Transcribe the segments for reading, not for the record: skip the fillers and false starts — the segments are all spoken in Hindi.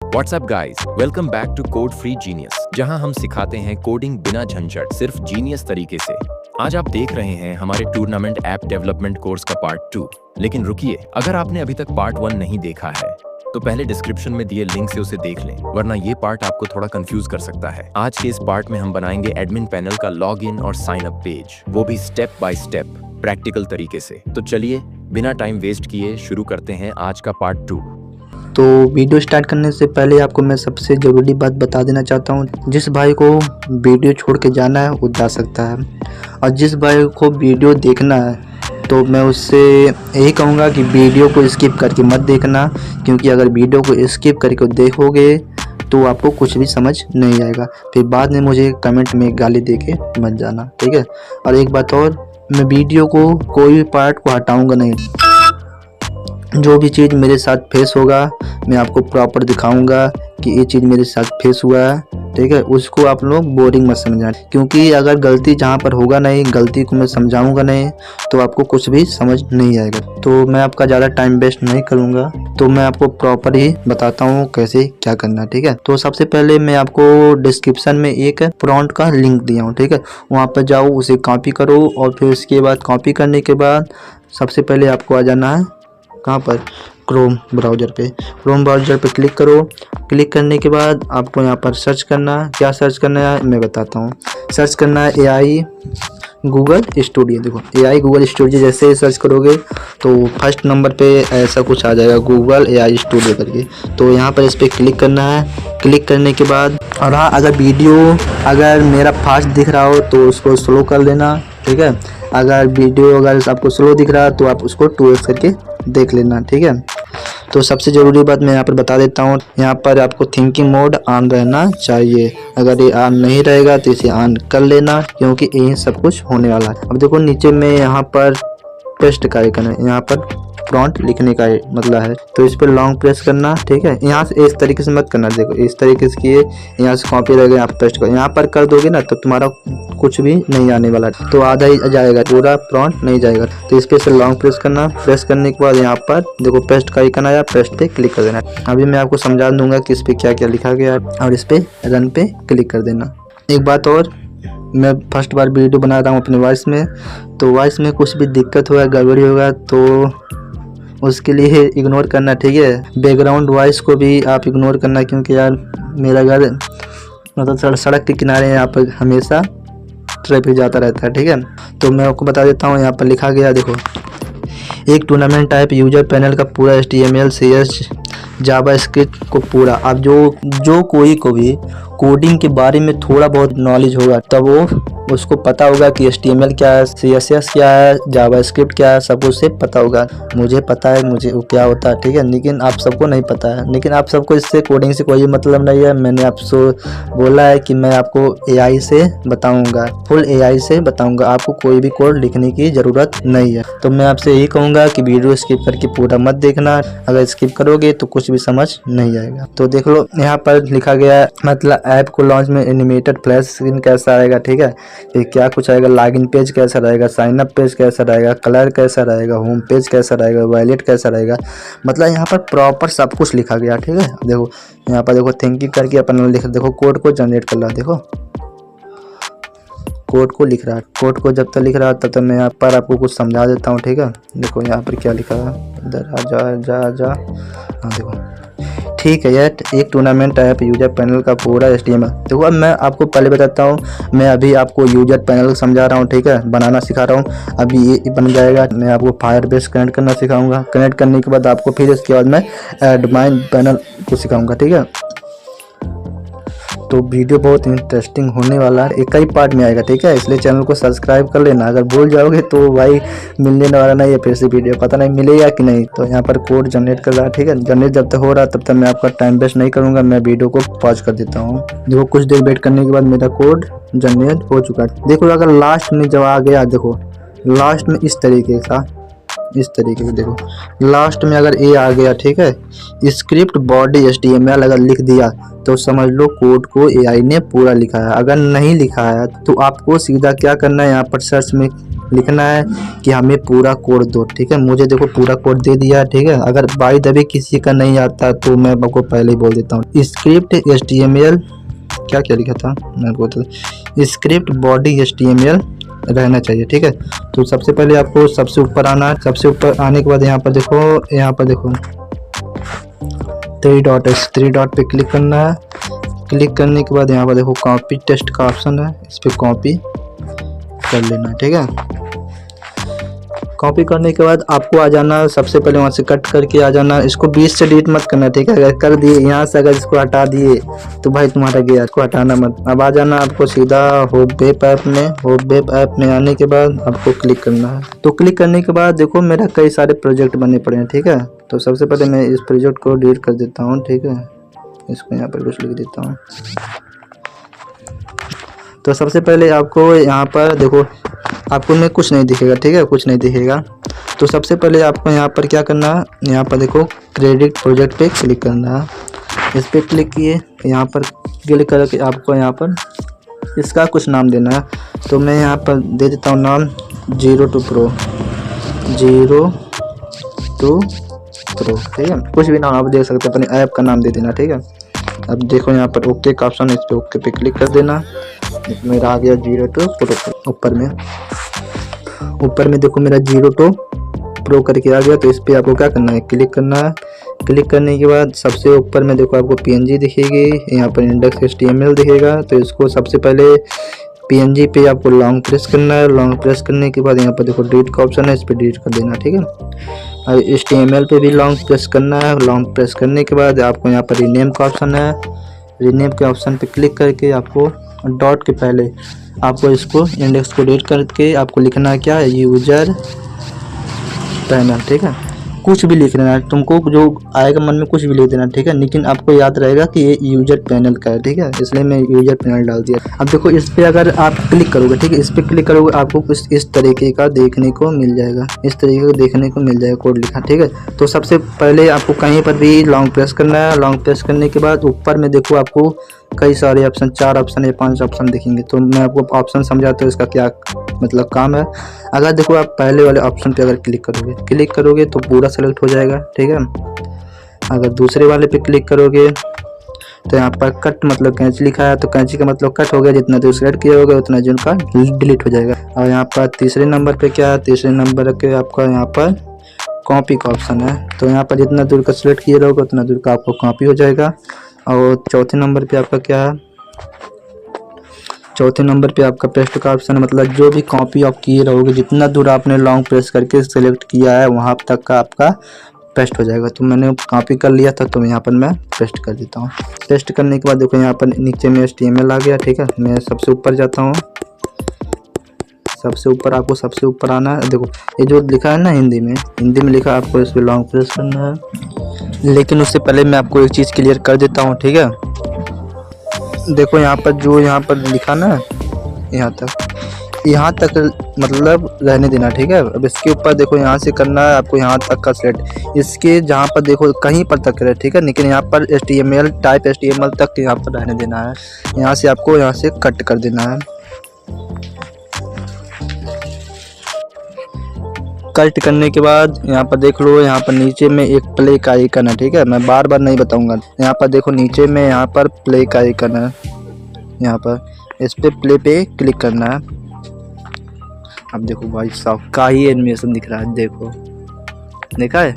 WhatsApp guys, welcome back to Code Free Genius, जहां हम सिखाते हैं कोडिंग बिना झंझट, सिर्फ जीनियस तरीके से। आज आप देख रहे हैं हमारे टूर्नामेंट ऐप डेवलपमेंट कोर्स का पार्ट 2। लेकिन रुकिए, अगर आपने अभी तक पार्ट 1 नहीं देखा है तो पहले डिस्क्रिप्शन में दिए लिंक से उसे देख लें, वरना ये पार्ट आपको थोड़ा कंफ्यूज कर सकता है। आज के इस पार्ट में हम बनाएंगे एडमिन पैनल का लॉग इन और साइन अप पेज, वो भी स्टेप बाय स्टेप प्रैक्टिकल तरीके से। तो चलिए बिना टाइम वेस्ट किए शुरू करते हैं आज का पार्ट 2। तो वीडियो स्टार्ट करने से पहले आपको मैं सबसे ज़रूरी बात बता देना चाहता हूँ। जिस भाई को वीडियो छोड़ के जाना है वो जा सकता है, और जिस भाई को वीडियो देखना है तो मैं उससे यही कहूँगा कि वीडियो को स्किप करके मत देखना, क्योंकि अगर वीडियो को स्किप करके देखोगे तो आपको कुछ भी समझ नहीं आएगा। फिर बाद में मुझे कमेंट में गाली दे के मत जाना, ठीक है। और एक बात और, मैं वीडियो को कोई भी पार्ट को हटाऊँगा नहीं। जो भी चीज़ मेरे साथ फेस होगा मैं आपको प्रॉपर दिखाऊंगा कि ये चीज़ मेरे साथ फेस हुआ है, ठीक है। उसको आप लोग बोरिंग मत समझना, क्योंकि अगर गलती जहाँ पर होगा नहीं, गलती को मैं समझाऊंगा नहीं तो आपको कुछ भी समझ नहीं आएगा। तो मैं आपका ज़्यादा टाइम वेस्ट नहीं करूँगा, तो मैं आपको प्रॉपर ही बताता हूँ कैसे क्या करना, ठीक है। तो सबसे पहले मैं आपको डिस्क्रिप्शन में एक प्रॉम्प्ट का लिंक दिया हूँ, ठीक है। वहाँ पर जाओ, उसे कॉपी करो, और फिर उसके बाद कॉपी करने के बाद सबसे पहले आपको आ जाना है कहाँ पर, क्रोम ब्राउज़र पे। क्रोम ब्राउज़र पे क्लिक करो। क्लिक करने के बाद आपको यहाँ पर सर्च करना है। क्या सर्च करना है मैं बताता हूँ। सर्च करना है AI गूगल स्टूडियो। देखो AI गूगल स्टूडियो जैसे ही सर्च करोगे तो फर्स्ट नंबर पे ऐसा कुछ आ जाएगा, गूगल AI स्टूडियो करके। तो यहाँ पर इस पर क्लिक करना है। क्लिक करने के बाद, और हाँ, अगर वीडियो अगर मेरा फास्ट दिख रहा हो तो उसको स्लो कर लेना, ठीक है। अगर वीडियो अगर आपको स्लो दिख रहा है तो आप उसको 2x करके देख लेना, ठीक है। तो सबसे ज़रूरी बात मैं यहाँ पर बता देता हूँ, यहाँ पर आपको थिंकिंग मोड ऑन रहना चाहिए। अगर ये ऑन नहीं रहेगा तो इसे ऑन कर लेना, क्योंकि यही सब कुछ होने वाला है। अब देखो नीचे में यहाँ पर पेस्ट का आइकन है, यहाँ पर प्रॉम्प्ट लिखने का मतलब है, तो इस पर लॉन्ग प्रेस करना, ठीक है। यहाँ से इस तरीके से मत करना, देखो इस तरीके से किए, यहाँ से कॉपी रहेगा, यहाँ पेस्ट कर, यहाँ पर कर दोगे ना तो तुम्हारा कुछ भी नहीं आने वाला, तो आधा ही जाएगा, पूरा प्रॉम्प्ट नहीं जाएगा। तो इस पर से लॉन्ग प्रेस करना। प्रेस करने के बाद यहाँ पर देखो पेस्ट का आइकन आया, पेस्ट पे क्लिक कर देना। अभी मैं आपको समझा दूंगा कि इस पर क्या क्या लिखा गया, और इस पर रन पे क्लिक कर देना। एक बात और, मैं फर्स्ट बार वीडियो बना रहा हूँ अपने वॉइस में, तो वॉइस में कुछ भी दिक्कत होगा, गड़बड़ी होगा तो उसके लिए इग्नोर करना, ठीक है। बैकग्राउंड वॉइस को भी आप इग्नोर करना, क्योंकि यार मेरा घर मतलब सड़क के किनारे यहाँ पर हमेशा ट्रैफिक जाता रहता है, ठीक है। तो मैं आपको बता देता हूँ, यहाँ पर लिखा गया देखो, एक टूर्नामेंट टाइप यूजर पैनल का पूरा HTML CSS जावास्क्रिप्ट को पूरा। अब जो कोई को भी कोडिंग के बारे में थोड़ा बहुत नॉलेज होगा तब वो उसको पता होगा कि HTML क्या है, CSS क्या है, जावास्क्रिप्ट क्या है, सब उससे पता होगा। मुझे पता है मुझे वो क्या होता है, ठीक है, लेकिन आप सबको नहीं पता है। लेकिन आप सबको इससे कोडिंग से कोई मतलब नहीं है। मैंने आपसे बोला है कि मैं आपको AI से बताऊंगा, फुल AI से बताऊंगा, आपको कोई भी कोड लिखने की ज़रूरत नहीं है। तो मैं आपसे यही कहूँगा कि वीडियो स्किप करके पूरा मत देखना, अगर स्किप करोगे तो कुछ भी समझ नहीं आएगा। तो देख लो यहाँ पर लिखा गया है, मतलब ऐप को लॉन्च में एनिमेटेड फ्लैश स्क्रीन कैसा आएगा, ठीक है, फिर क्या कुछ आएगा, लॉगिन पेज कैसा रहेगा, साइन अप पेज कैसा रहेगा, कलर कैसा रहेगा, होम पेज कैसा रहेगा, वॉलेट कैसा रहेगा, मतलब यहाँ पर प्रॉपर सब कुछ लिखा गया, ठीक है। देखो यहाँ पर देखो थिंकिंग करके अपन लिख, देखो कोड को जनरेट कर रहा, देखो कोड को लिख रहा है। कोड को जब तक लिख रहा है तब तक मैं यहाँ पर आपको कुछ समझा देता हूँ, ठीक है। देखो यहाँ पर क्या लिखा है, इधर आ जा हाँ देखो, ठीक है। यार एक टूर्नामेंट ऐप यूजर पैनल का पूरा HTML। देखो अब मैं आपको पहले बताता हूँ, मैं अभी आपको यूजर पैनल समझा रहा हूँ, ठीक है, बनाना सिखा रहा हूँ। अभी ये बन जाएगा, मैं आपको फायरबेस कनेक्ट करना सिखाऊंगा। कनेक्ट करने के बाद आपको फिर इसके बाद मैं एडमिन पैनल को सिखाऊंगा, ठीक है। तो वीडियो बहुत इंटरेस्टिंग होने वाला है, एक ही पार्ट में आएगा, ठीक है, इसलिए चैनल को सब्सक्राइब कर लेना। अगर भूल जाओगे तो भाई मिलने वाला नहीं है, फिर से वीडियो पता नहीं मिलेगा कि नहीं। तो यहाँ पर कोड जनरेट कर रहा है, ठीक है। जनरेट जब तक हो रहा है तब तक मैं आपका टाइम वेस्ट नहीं करूँगा, मैं वीडियो को पॉज कर देता हूँ। देखो कुछ देर वेट करने के बाद मेरा कोड जनरेट हो चुका है। देखो अगर लास्ट में जब आ गया, देखो लास्ट में इस तरीके का, इस तरीके से देखो लास्ट में अगर ए आ गया, ठीक है, स्क्रिप्ट बॉडी HTML अगर लिख दिया तो समझ लो कोड को AI ने पूरा लिखा है। अगर नहीं लिखा है तो आपको सीधा क्या करना है, यहाँ पर सर्च में लिखना है कि हमें पूरा कोड दो, ठीक है। मुझे देखो पूरा कोड दे दिया, ठीक है। अगर बाई द वे किसी का नहीं आता तो मैं आपको पहले ही बोल देता हूँ। स्क्रिप्ट HTML क्या क्या लिखा था मैं बोलता हूँ, स्क्रिप्ट बॉडी HTML रहना चाहिए, ठीक है। तो सबसे पहले आपको सबसे ऊपर आना है। सबसे ऊपर आने के बाद यहाँ पर देखो 3 डॉट है, 3 डॉट पे क्लिक करना है। क्लिक करने के बाद यहाँ पर देखो कॉपी टेक्स्ट का ऑप्शन है, इस पर कॉपी कर लेना, ठीक है। कॉपी करने के बाद आपको आ जाना, सबसे पहले वहाँ से कट करके आ जाना। इसको बीच से डिलीट मत करना, ठीक है। अगर कर दिए यहाँ से, अगर इसको हटा दिए तो भाई तुम्हारा गया, इसको हटाना मत। अब आ जाना आपको सीधा होप वेब ऐप में। होप वेब ऐप में आने के बाद आपको क्लिक करना है। तो क्लिक करने के बाद देखो मेरा कई सारे प्रोजेक्ट बने पड़े हैं, ठीक है। तो सबसे पहले मैं इस प्रोजेक्ट को डिलीट कर देता हूँ, ठीक है। इसको यहाँ पर कुछ लिख देता हूँ। तो सबसे पहले आपको यहाँ पर देखो, आपको में कुछ नहीं दिखेगा, ठीक है, कुछ नहीं दिखेगा। तो सबसे पहले आपको यहाँ पर क्या करना है, यहाँ पर देखो क्रेडिट प्रोजेक्ट पे क्लिक करना है। इस पर क्लिक किए, यहाँ पर क्लिक करके आपको यहाँ पर इसका कुछ नाम देना है। तो मैं यहाँ पर दे देता हूँ नाम 02 Pro, 02 Pro, ठीक है। कुछ भी नाम आप दे सकते हैं, अपने ऐप का नाम दे देना, ठीक है। अब देखो यहाँ पर ओके का ऑप्शन है, इस पर ओके पे क्लिक कर देना। मेरा आ गया 02 Pro। ऊपर में देखो मेरा 02 Pro करके आ गया। तो इस पर आपको क्या करना है, क्लिक करना है। क्लिक करने के बाद सबसे ऊपर में देखो आपको PNG दिखेगी, यहाँ पर इंडेक्स HTML दिखेगा। तो इसको सबसे पहले PNG पे आपको लॉन्ग प्रेस करना है। लॉन्ग प्रेस करने के बाद यहाँ पर देखो डिलीट का ऑप्शन है, इस पर डिलीट कर देना, ठीक है। और HTML पे भी लॉन्ग प्रेस करना है। लॉन्ग प्रेस करने के बाद आपको यहाँ पर रीनेम का ऑप्शन है। रीनेम के ऑप्शन पे क्लिक करके आपको डॉट के पहले आपको इसको इंडेक्स को डिलीट करके आपको लिखना है क्या, यूजर पैनल, ठीक है। कुछ भी लिख देना है, तुमको जो आएगा मन में कुछ भी लिख देना, ठीक है। लेकिन आपको याद रहेगा कि ये यूजर पैनल का है, ठीक है, इसलिए मैं यूजर पैनल डाल दिया। अब देखो इस पे अगर आप क्लिक करोगे, ठीक है, इस पे क्लिक करोगे आपको कुछ इस तरीके का देखने को मिल जाएगा, इस तरीके का देखने को मिल जाएगा कोड लिखा, ठीक है। तो सबसे पहले आपको कहीं पर भी लॉन्ग प्रेस करना है। लॉन्ग प्रेस करने के बाद ऊपर में देखो आपको कई सारे ऑप्शन, 4 ऑप्शन या 5 ऑप्शन दिखेंगे। तो मैं आपको ऑप्शन समझाता हूँ इसका क्या मतलब काम है। अगर देखो आप पहले वाले ऑप्शन पे अगर क्लिक करोगे तो पूरा सेलेक्ट हो जाएगा, ठीक है। अगर दूसरे वाले पे क्लिक करोगे तो यहाँ पर कट मतलब कैंची लिखा है, तो कैंची का मतलब कट हो गया, जितना दूर सेलेक्ट किया होगा उतना जो उनका डिलीट हो जाएगा। और यहाँ पर तीसरे नंबर पे क्या है, तीसरे नंबर के आपका यहाँ पर कॉपी का ऑप्शन है। तो यहाँ पर जितना दूर का सेलेक्ट किया होगा उतना दूर का आपको कॉपी हो जाएगा। और चौथे नंबर पे आपका क्या है, चौथे नंबर पे आपका पेस्ट का ऑप्शन है। मतलब जो भी कॉपी आप किए रहोगे, जितना दूर आपने लॉन्ग प्रेस करके सेलेक्ट किया है वहाँ तक का आपका पेस्ट हो जाएगा। तो मैंने कॉपी कर लिया था, तो यहाँ पर मैं पेस्ट कर देता हूँ। पेस्ट करने के बाद देखो यहाँ पर नीचे में HTML आ गया, ठीक है। मैं सबसे ऊपर जाता हूँ। सबसे ऊपर आपको सबसे ऊपर आना है। देखो ये जो लिखा है ना हिंदी में लिखा, आपको इस पर लॉन्ग प्रेस करना है। लेकिन उससे पहले मैं आपको एक चीज़ क्लियर कर देता हूँ, ठीक है। देखो यहाँ पर जो यहाँ पर लिखा ना, यहाँ तक मतलब रहने देना, ठीक है। अब इसके ऊपर देखो यहाँ से करना है आपको, यहाँ तक का सेलेक्ट, इसके जहाँ पर देखो कहीं पर तक है, ठीक है। लेकिन यहाँ पर HTML टाइप HTML तक यहाँ पर रहने देना है। यहाँ से आपको यहाँ से कट कर देना है। कट करने के बाद यहाँ पर देख लो, यहाँ पर नीचे में एक प्ले का आइकन है, ठीक है। मैं बार बार नहीं बताऊंगा। यहाँ पर देखो नीचे में यहाँ पर प्ले का आइकन है, यहाँ पर इस पे प्ले पे क्लिक करना है। अब देखो भाई साहब का ही एनिमेशन दिख रहा है, देखो देखा है।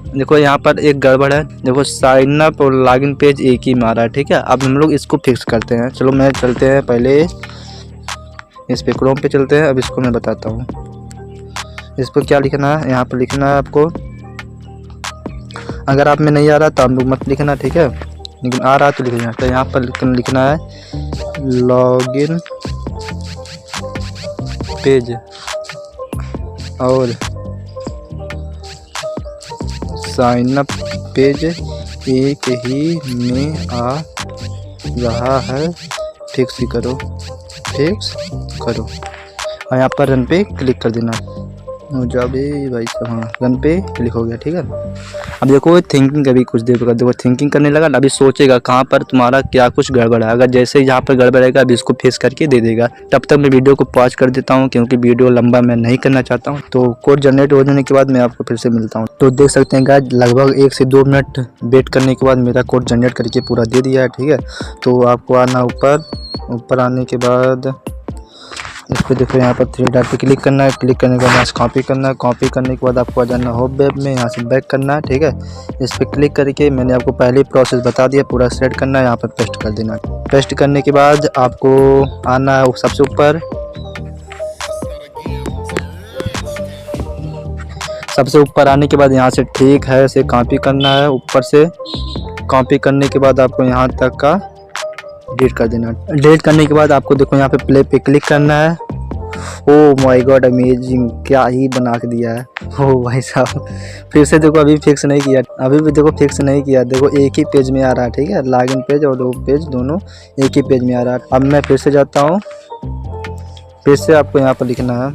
देखो यहाँ पर एक गड़बड़ है, देखो साइन अप और लॉगिन पेज एक ही मारा है, ठीक है। अब हम लोग इसको फिक्स करते हैं। चलो मैं चलते हैं, पहले इस पे क्रोम पे चलते हैं। अब इसको मैं बताता हूँ। इस पर क्या लिखना है, यहाँ पर लिखना है आपको। अगर आप में नहीं आ रहा तो आप लोग मत लिखना, ठीक है। लेकिन आ रहा तो लिखना। तो यहाँ पर लिखना है लॉगिन पेज और साइन अप पेज एक ही में आ रहा है, फिक्स करो। और यहाँ पर रन पे क्लिक कर देना। जब भाई साहब, हाँ रन पे क्लिक हो गया। ठीक है, अब देखो थिंकिंग अभी कुछ देर बाद देखो थिंकिंग करने लगा। अभी सोचेगा कहाँ पर तुम्हारा क्या कुछ गड़बड़ है। अगर जैसे ही जहाँ पर गड़बड़ रहेगा अभी इसको फेस करके दे देगा। तब तक मैं वीडियो को पॉज कर देता हूँ क्योंकि वीडियो लंबा मैं नहीं करना चाहता हूँ। तो कोड जनरेट हो जाने के बाद मैं आपको फिर से मिलता हूँ। तो देख सकते हैं गाइस, लगभग 1 से 2 मिनट वेट करने के बाद मेरा कोड जनरेट करके पूरा दे दिया है। ठीक है, तो आपको आना ऊपर आने के बाद इस पर देखो यहाँ पर 3 डॉट पे क्लिक करना है। क्लिक करने के बाद यहाँ से कॉपी करना है। कॉपी करने के बाद आपको आ जाना होम वेब में, यहाँ से बैक करना है। ठीक है, इस पर क्लिक करके मैंने आपको पहले ही प्रोसेस बता दिया, पूरा सेट करना है। यहाँ पर पेस्ट कर देना है। पेस्ट करने के बाद आपको आना है सबसे ऊपर। सबसे ऊपर आने के बाद यहाँ से ठीक है इसे कॉपी करना है। ऊपर से कॉपी करने के बाद आपको यहाँ तक का डिलीट कर देना। डिलीट करने के बाद आपको देखो यहाँ पे प्ले पे क्लिक करना है। ओह माय गॉड, अमेजिंग, क्या ही बना के दिया है। ओह भाई साहब, फिर से देखो अभी फिक्स नहीं किया, अभी भी देखो फिक्स नहीं किया। देखो एक ही पेज में आ रहा है। ठीक है, लॉगिन पेज और दो पेज दोनों एक ही पेज में आ रहा है। अब मैं फिर से जाता हूँ। फिर से आपको यहाँ पर लिखना है।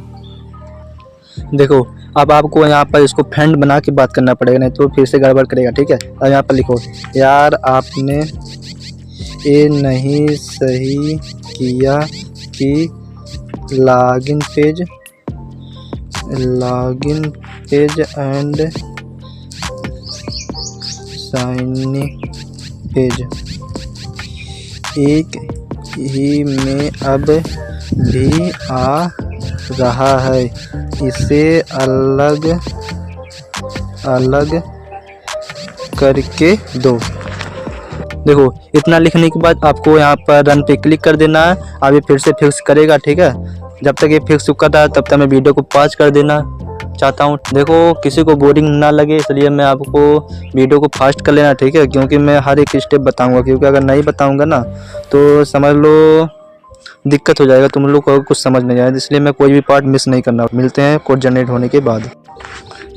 देखो अब आपको यहाँ पर इसको फ्रेंड बना के बात करना पड़ेगा, नहीं तो फिर से गड़बड़ करेगा। ठीक है, अब यहाँ पर लिखो, यार आपने ये नहीं सही किया कि login page and sign page एक ही में अब भी आ रहा है, इसे अलग करके दो। देखो इतना लिखने के बाद आपको यहाँ पर रन पे क्लिक कर देना है। अभी फिर से फिक्स करेगा। ठीक है, जब तक ये फिक्स कर रहा है तब तक मैं वीडियो को पॉज कर देना चाहता हूँ। देखो किसी को बोरिंग ना लगे इसलिए मैं आपको वीडियो को फास्ट कर लेना। ठीक है, क्योंकि मैं हर एक स्टेप बताऊँगा, क्योंकि अगर नहीं बताऊँगा ना तो समझ लो दिक्कत हो जाएगा, तुम लोग को कुछ समझ नहीं आएगा। इसलिए मैं कोई भी पार्ट मिस नहीं करना। मिलते हैं कोड जनरेट होने के बाद।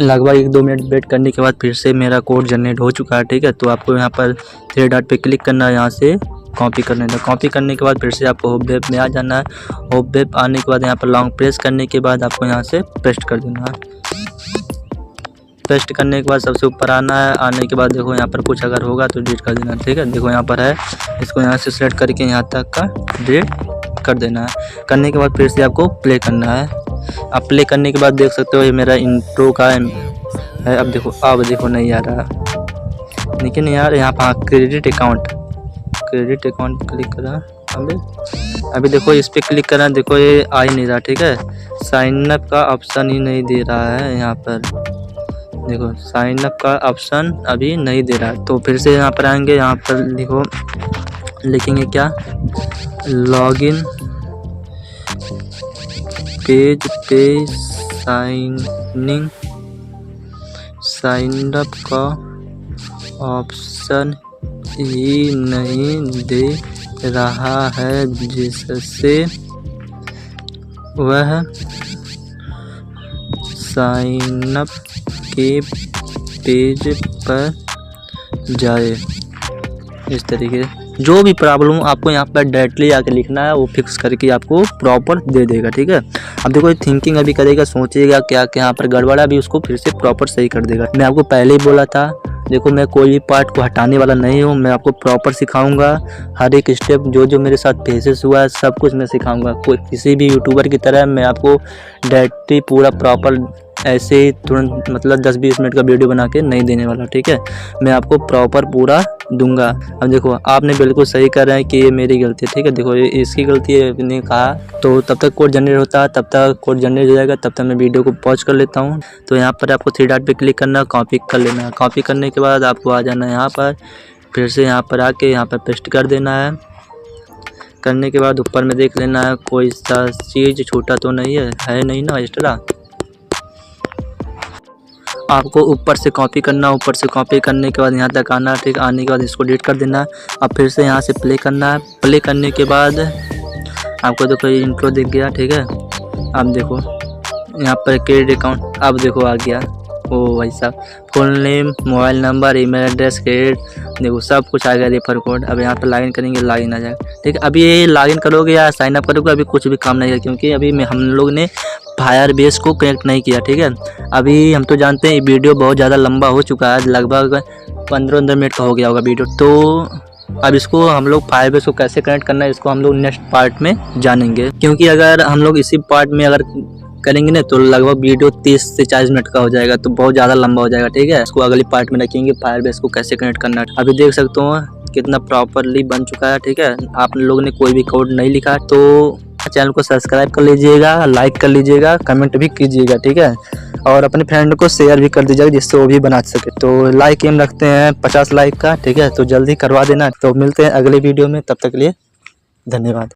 लगभग 1-2 मिनट वेट करने के बाद फिर से मेरा कोड जनरेट हो चुका है। ठीक है, तो आपको यहाँ पर 3 डॉट पे क्लिक करना है, यहाँ से कॉपी करना है। कॉपी करने के बाद फिर से आपको होम वेब में आ जाना है। होम वेब आने के बाद यहाँ पर लॉन्ग प्रेस करने के बाद आपको यहाँ से पेस्ट कर देना है। पेस्ट करने के बाद सबसे ऊपर आना है। आने के बाद देखो यहाँ पर कुछ अगर होगा तो डिलीट कर देना। ठीक है, देखो यहाँ पर है, इसको यहाँ से सेलेक्ट करके यहाँ तक का डिलीट कर देना है। करने के बाद फिर से आपको प्ले करना है। अब प्ले करने के बाद देख सकते हो ये मेरा इंट्रो का है। अब देखो नहीं आ रहा, लेकिन यार यहाँ पर क्रेडिट अकाउंट क्लिक करा। अभी देखो इस पर क्लिक करा, देखो ये आ ही नहीं रहा। ठीक है, साइन अप का ऑप्शन ही नहीं दे रहा है। यहाँ पर देखो साइन अप का ऑप्शन अभी नहीं दे रहा है। तो फिर से यहाँ पर आएंगे, यहाँ पर देखो लिखेंगे क्या, लॉगिन पेज पे साइन अप का ऑप्शन ही नहीं दे रहा है, जिससे वह साइन अप के पेज पर जाए। इस तरीके से जो भी प्रॉब्लम आपको यहाँ पर डायरेक्टली आके लिखना है वो फिक्स करके आपको प्रॉपर दे देगा। ठीक है, अब देखो ये थिंकिंग अभी करेगा, सोचेगा क्या क्या यहाँ पर गड़बड़ा, अभी उसको फिर से प्रॉपर सही कर देगा। मैं आपको पहले ही बोला था, देखो मैं कोई भी पार्ट को हटाने वाला नहीं हूँ। मैं आपको प्रॉपर सिखाऊंगा, हर एक स्टेप जो मेरे साथ फेसेस हुआ है सब कुछ मैं सिखाऊंगा। कोई किसी भी यूट्यूबर की तरह मैं आपको डायरेक्टली पूरा प्रॉपर ऐसे ही तुरंत मतलब 10-20 मिनट का वीडियो बना के नहीं देने वाला। ठीक है, मैं आपको प्रॉपर पूरा दूंगा। अब देखो आपने बिल्कुल सही कर रहे हैं कि ये मेरी गलती है। ठीक है, देखो ये इसकी गलती है, ने कहा। तो तब तक कोड जनरेट होता है, तब तक कोड जनरेट हो जाएगा, तब तक मैं वीडियो को पॉज कर लेता हूँ। तो यहाँ पर आपको 3 डॉट पे क्लिक करना, कॉपी कर लेना। कॉपी करने के बाद आपको आ जाना है यहाँ पर, फिर से यहाँ पर आके यहाँ पर पेस्ट कर देना है। करने के बाद ऊपर में देख लेना है कोई सा चीज़ छूटा तो नहीं है नहीं ना एक्स्ट्रा। आपको ऊपर से कॉपी करना, ऊपर से कॉपी करने के बाद यहाँ तक आना। ठीक, आने के बाद इसको डिलीट कर देना। अब फिर से यहाँ से प्ले करना है। प्ले करने के बाद आपको देखो ये इंट्रो दिख गया। ठीक है, अब देखो यहाँ पर क्रेडिट अकाउंट, अब देखो आ गया। ओ भाई साहब, full name, mobile number, email address, credit, देखो सब कुछ आ गया, रेफर कोड। अब यहाँ पर लॉगिन करेंगे, लॉगिन आ जाएगा। ठीक है, अभी ये लॉगिन करोगे या साइन अप करोगे अभी कुछ भी काम नहीं है, क्योंकि अभी हम लोग ने फायरबेस को कनेक्ट नहीं किया। ठीक है, अभी हम तो जानते हैं ये वीडियो बहुत ज़्यादा लंबा हो चुका है, लगभग 15 मिनट का हो गया होगा वीडियो। तो अब इसको हम लोग फायरबेस को कैसे कनेक्ट करना है इसको हम लोग नेक्स्ट पार्ट में जानेंगे, क्योंकि अगर हम लोग इसी पार्ट में अगर करेंगे ना तो लगभग वीडियो 30 से 40 मिनट का हो जाएगा, तो बहुत ज़्यादा लंबा हो जाएगा। ठीक है, इसको अगली पार्ट में रखेंगे फायरबेस को कैसे कनेक्ट करना है। अभी देख सकते हो कितना प्रॉपरली बन चुका है। ठीक है, आप लोगों ने कोई भी कोड नहीं लिखा तो चैनल को सब्सक्राइब कर लीजिएगा, लाइक कर लीजिएगा, कमेंट भी कीजिएगा। ठीक है, और अपने फ्रेंड को शेयर भी कर दीजिएगा जिससे वो भी बना सके। तो लाइक एम रखते हैं 50 लाइक का। ठीक है, तो जल्दी करवा देना। तो मिलते हैं अगले वीडियो में, तब तक के लिए धन्यवाद।